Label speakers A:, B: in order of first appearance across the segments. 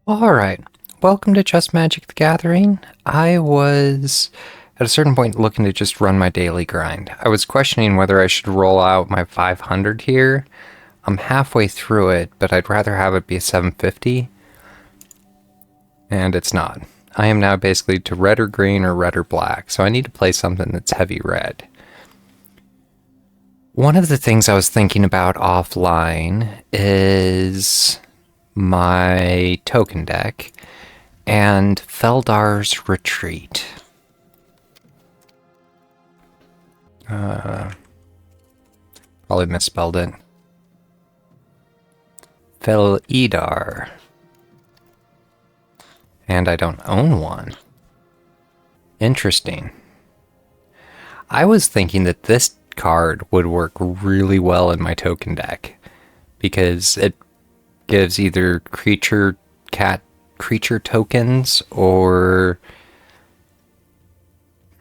A: Alright, welcome to Just Magic the Gathering. I was at a certain point looking to just run my daily grind. I was questioning whether I should roll out my 500 here. I'm halfway through it, but I'd rather have it be a 750. And it's not. I am now basically to red or green or red or black, so I need to play something that's heavy red. One of the things I was thinking about offline is my token deck and Feldar's Retreat. Probably misspelled it. Felidar. And I don't own one. Interesting. I was thinking that this card would work really well in my token deck because it gives either creature tokens or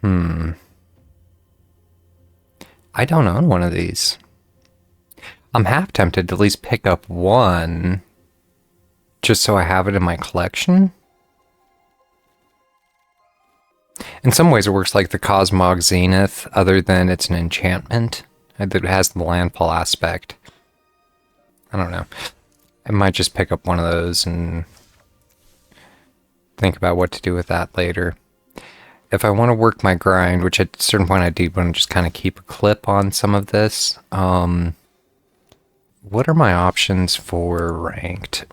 A: I don't own one of these. I'm half tempted to at least pick up one just so I have it in my collection. In some ways it works like the Cosmog Zenith, other than it's an enchantment that has the landfall aspect. I don't know. I might just pick up one of those and think about what to do with that later. If I want to work my grind, which at a certain point I do want to just kind of keep a clip on some of this, what are my options for ranked?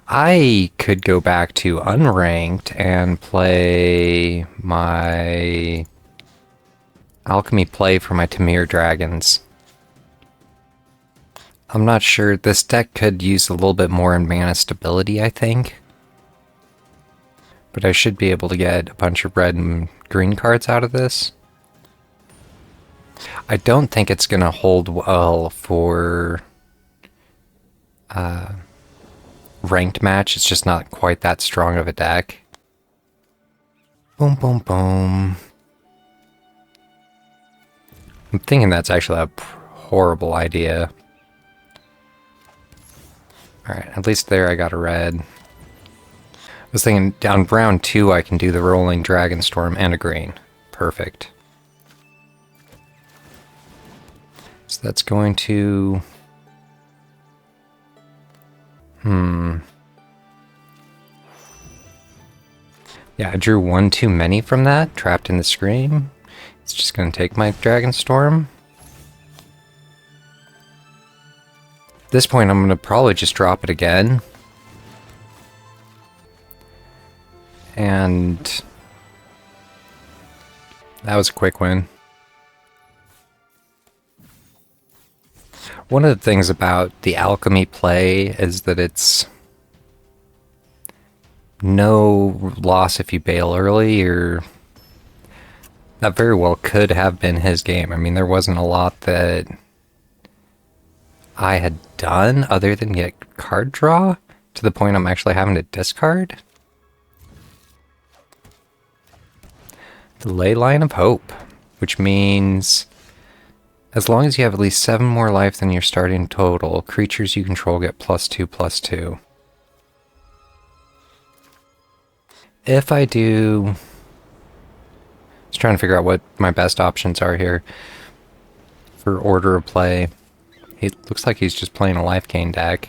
A: I could go back to unranked and play my alchemy play for my Temur Dragons. I'm not sure. This deck could use a little bit more in mana stability, I think. But I should be able to get a bunch of red and green cards out of this. I don't think it's going to hold well for ranked match. It's just not quite that strong of a deck. Boom, boom, boom. I'm thinking that's actually a horrible idea. Alright, at least there I got a red. I was thinking down round 2 I can do the Rolling Dragon Storm and a green. Perfect. So that's going to... Yeah, I drew one too many from that, trapped in the screen. It's just going to take my Dragon Storm. At this point, I'm going to probably just drop it again. And that was a quick win. One of the things about the alchemy play is that it's no loss if you bail early, or that very well could have been his game. I mean, there wasn't a lot that I had done other than get card draw to the point I'm actually having to discard. The Ley Line of Hope, which means as long as you have at least 7 more life than your starting total, creatures you control get +2/+2. If I do... I was trying to figure out what my best options are here for order of play. It looks like he's just playing a life gain deck.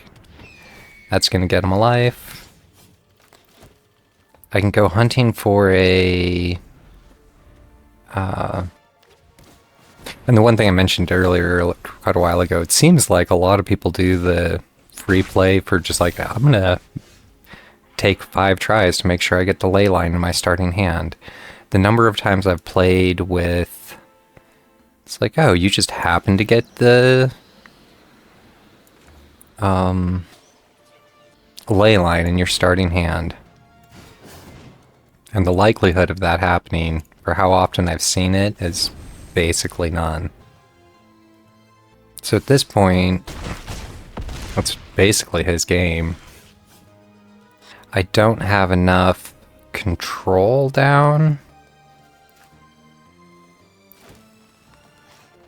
A: That's going to get him a life. I can go hunting for a... And the one thing I mentioned earlier, quite a while ago, it seems like a lot of people do the free play for just like, I'm going to take 5 tries to make sure I get the ley line in my starting hand. The number of times I've played with... It's like, oh, you just happen to get the... ley line in your starting hand. And the likelihood of that happening, for how often I've seen it, is basically none. So at this point, that's basically his game. I don't have enough control down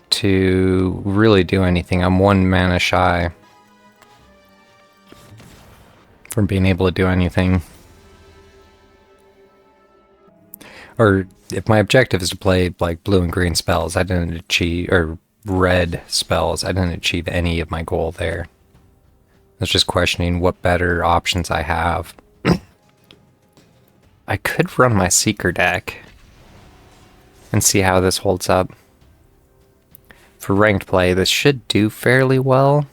A: to really do anything. I'm 1 mana shy. from being able to do anything. Or if my objective is to play like blue and green spells, I didn't achieve, or red spells, I didn't achieve any of my goal there. I was just questioning what better options I have. I could run my Seeker deck and see how this holds up. For ranked play, this should do fairly well.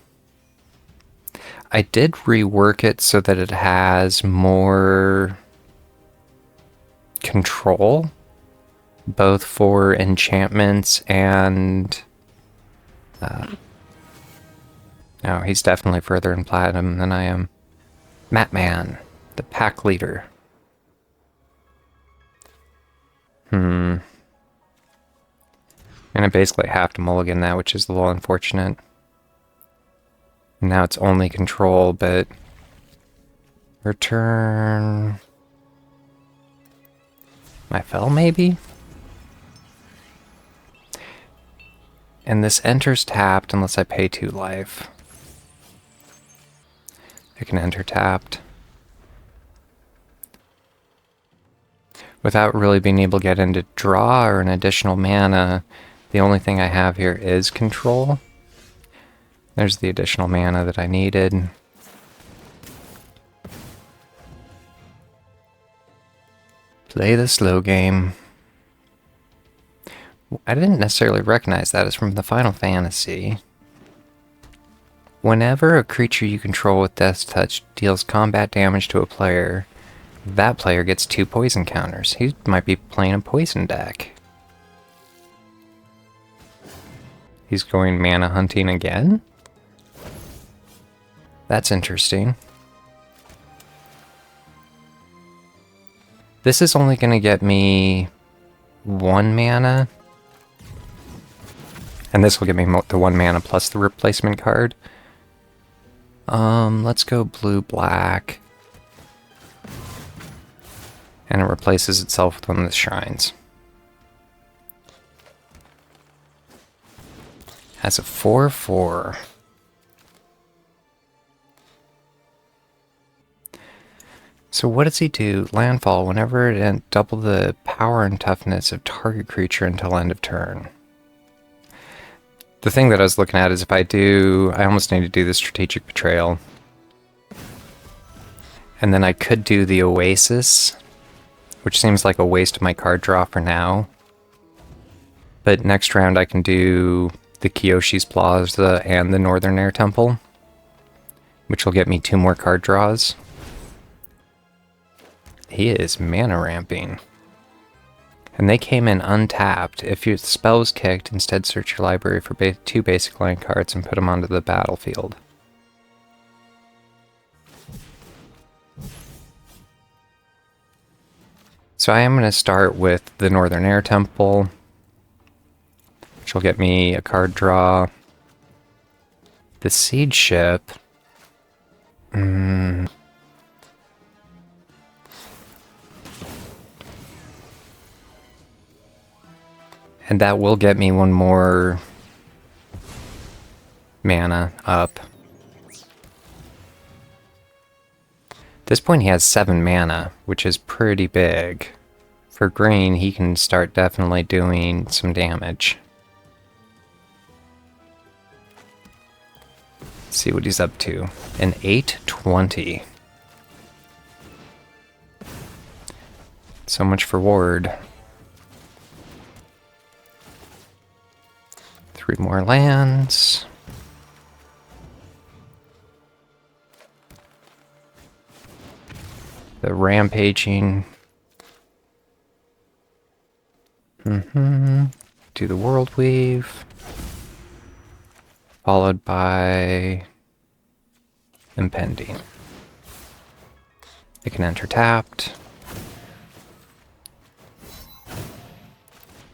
A: I did rework it so that it has more control, both for enchantments and... no, he's definitely further in Platinum than I am. Matman, the pack leader. And I basically have to mulligan that, which is a little unfortunate. Now it's only control, but... return... my Fel, maybe? And this enters tapped unless I pay 2 life. I can enter tapped. Without really being able to get into draw or an additional mana, the only thing I have here is control. There's the additional mana that I needed. Play the slow game. I didn't necessarily recognize that as from the Final Fantasy. Whenever a creature you control with Death's Touch deals combat damage to a player, that player gets 2 poison counters. He might be playing a poison deck. He's going mana hunting again? That's interesting. This is only going to get me 1 mana. And this will give me the 1 mana plus the replacement card. Let's go blue-black. And it replaces itself with one of the shrines. Has a 4/4. So what does he do? Landfall. Whenever it double the power and toughness of target creature until end of turn. The thing that I was looking at is if I almost need to do the Strategic Betrayal. And then I could do the Oasis, which seems like a waste of my card draw for now. But next round I can do the Kyoshi's Plaza and the Northern Air Temple, which will get me 2 more card draws. He is mana ramping. And they came in untapped. If your spell was kicked, instead search your library for 2 basic land cards and put them onto the battlefield. So I am going to start with the Northern Air Temple, which will get me a card draw. The Siege Ship. And that will get me 1 more mana up. At this point he has 7 mana, which is pretty big. For green, he can start definitely doing some damage. Let's see what he's up to. An 8/20. So much for Ward. 3 more lands. The rampaging. Do the World Weave. Followed by Impending. It can enter tapped.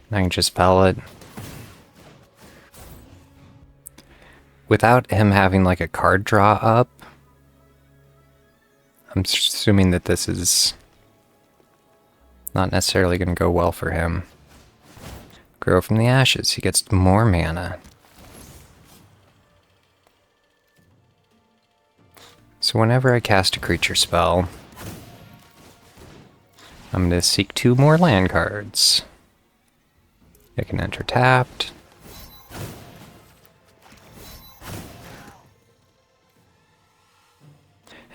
A: I can just spell it. Without him having like a card draw up, I'm assuming that this is not necessarily going to go well for him. Grow from the Ashes. He gets more mana. So whenever I cast a creature spell, I'm going to seek 2 more land cards. It can enter tapped.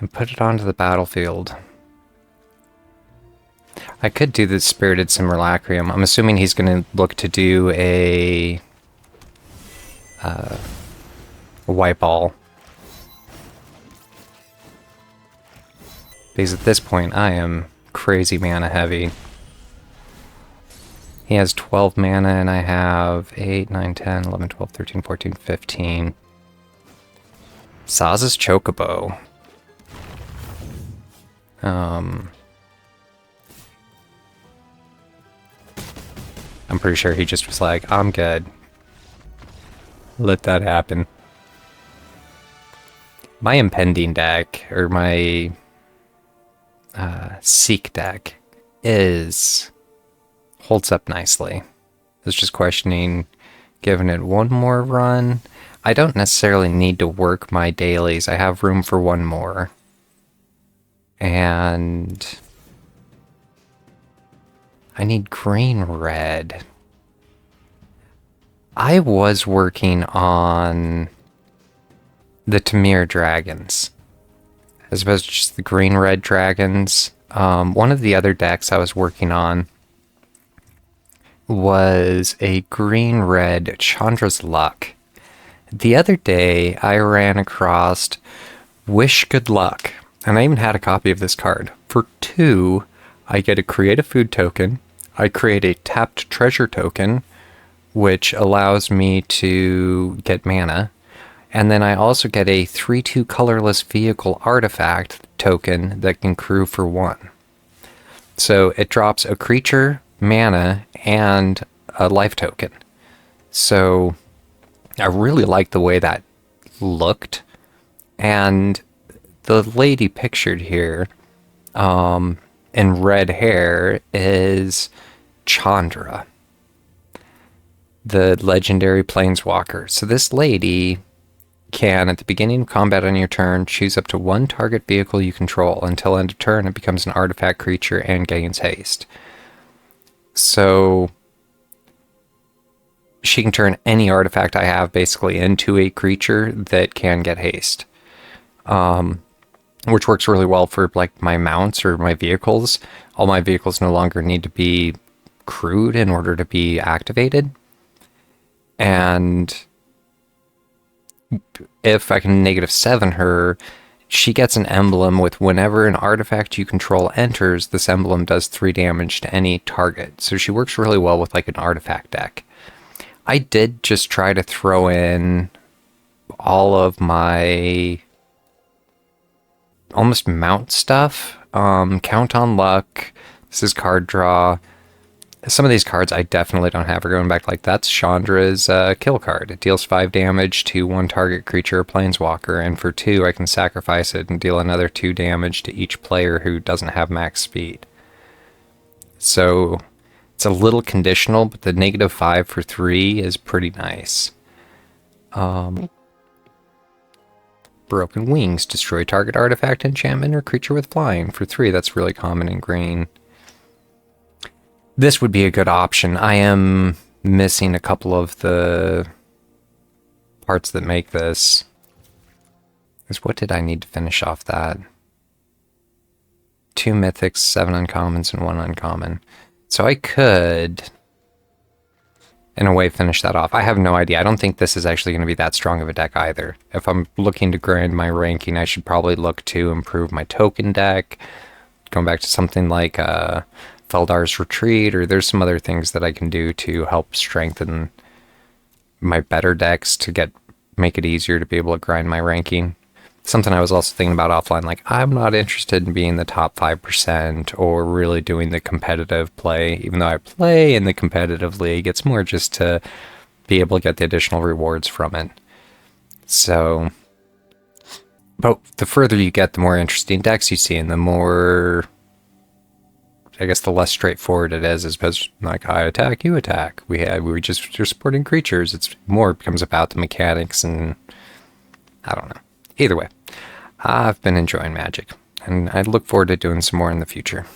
A: And put it onto the battlefield. I could do the Spirited Simulacrum. I'm assuming he's going to look to do a wipe all. Because at this point, I am crazy mana heavy. He has 12 mana and I have 8, 9, 10, 11, 12, 13, 14, 15. Saz's Chocobo. I'm pretty sure he just was like, I'm good. Let that happen. My impending deck, or my Seek deck, holds up nicely. I was just questioning giving it one more run. I don't necessarily need to work my dailies. I have room for one more. And I need green-red. I was working on the Temur Dragons, as opposed to just the green-red dragons. One of the other decks I was working on was a green-red Chandra's Luck. The other day, I ran across Wish Good Luck, and I even had a copy of this card. For 2, I get a create a food token, I create a tapped treasure token, which allows me to get mana, and then I also get a 3/2 colorless vehicle artifact token that can crew for 1. So it drops a creature, mana, and a life token. So I really like the way that looked. And the lady pictured here in red hair is Chandra, the legendary planeswalker. So this lady can, at the beginning of combat on your turn, choose up to 1 target vehicle you control. Until end of turn, it becomes an artifact creature and gains haste. So she can turn any artifact I have basically into a creature that can get haste. Which works really well for like my mounts or my vehicles. All my vehicles no longer need to be crewed in order to be activated. And if I can -7 her, she gets an emblem with whenever an artifact you control enters, this emblem does 3 damage to any target. So she works really well with like an artifact deck. I did just try to throw in all of my almost mount stuff. Count on Luck. This is card draw. Some of these cards I definitely don't have. We're going back like that's Chandra's kill card. It deals 5 damage to 1 target creature or planeswalker, and for 2 I can sacrifice it and deal another 2 damage to each player who doesn't have max speed. So it's a little conditional, but the -5 for 3 is pretty nice. Broken Wings. Destroy target artifact, enchantment, or creature with flying. For 3, that's really common in green. This would be a good option. I am missing a couple of the parts that make this. What did I need to finish off that? 2 mythics, 7 uncommons, and 1 uncommon. So I could, in a way, finish that off. I have no idea. I don't think this is actually going to be that strong of a deck either. If I'm looking to grind my ranking, I should probably look to improve my token deck. Going back to something like Feldar's Retreat, or there's some other things that I can do to help strengthen my better decks to make it easier to be able to grind my ranking. Something I was also thinking about offline, like I'm not interested in being the top 5% or really doing the competitive play, even though I play in the competitive league. It's more just to be able to get the additional rewards from it. So, but the further you get, the more interesting decks you see, and the more, I guess, the less straightforward it is, as opposed to like I attack, you attack. You're supporting creatures. It becomes about the mechanics, and I don't know. Either way, I've been enjoying Magic, and I look forward to doing some more in the future.